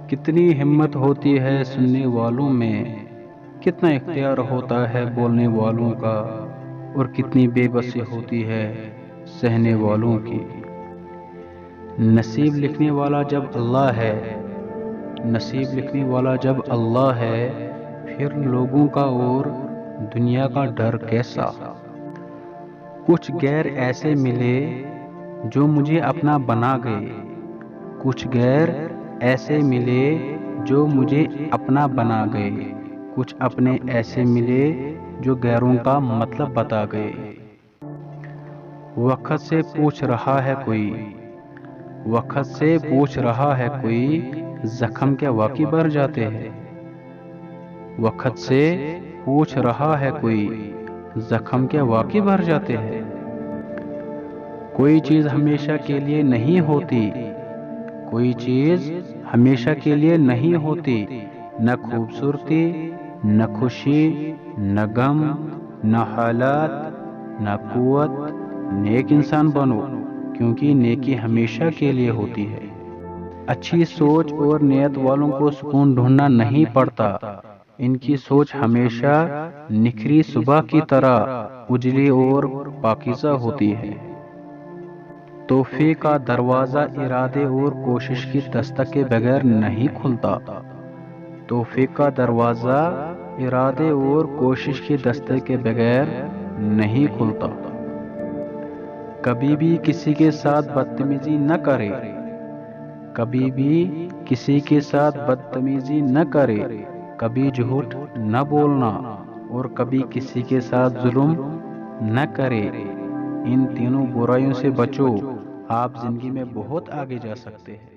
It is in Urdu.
کتنی ہمت ہوتی ہے سننے والوں میں، کتنا اختیار ہوتا ہے بولنے والوں کا، اور کتنی بے بسی ہوتی ہے سہنے والوں کی۔ نصیب لکھنے والا جب اللہ ہے، نصیب لکھنے والا جب اللہ ہے، پھر لوگوں کا اور دنیا کا ڈر کیسا۔ کچھ غیر ایسے ملے جو مجھے اپنا بنا گئے، کچھ غیر ایسے ملے جو مجھے اپنا بنا گئے، کچھ اپنے ایسے ملے جو غیروں کا مطلب بتا گئے۔ وقت سے پوچھ رہا ہے کوئی، وقت سے پوچھ رہا ہے کوئی، زخم کیا واقعی بھر جاتے ہیں۔ وقت سے پوچھ رہا ہے کوئی، زخم کیا واقعی بھر جاتے ہیں۔ کوئی چیز ہمیشہ کے لیے نہیں ہوتی، کوئی چیز ہمیشہ کے لیے نہیں ہوتی، نہ خوبصورتی، نہ خوشی، نہ غم، نہ حالات، نہ قوت۔ نیک انسان بنو، کیونکہ نیکی ہمیشہ کے لیے ہوتی ہے۔ اچھی سوچ اور نیت والوں کو سکون ڈھونڈنا نہیں پڑتا، ان کی سوچ ہمیشہ نکھری صبح کی طرح اجلی اور پاکیزہ ہوتی ہے۔ تحفے کا دروازہ ارادے اور کوشش کی دستک کے بغیر نہیں کھلتا، تحفے کا دروازہ ارادے اور کوشش کی دستک کے بغیر نہیں کھلتا۔ کبھی بھی کسی کے ساتھ بدتمیزی نہ کرے، کبھی بھی کسی کے ساتھ بدتمیزی نہ کرے، کبھی جھوٹ نہ بولنا، اور کبھی کسی کے ساتھ ظلم نہ کرے۔ ان تینوں برائیوں سے بچو، آپ زندگی میں بہت آگے جا سکتے ہیں۔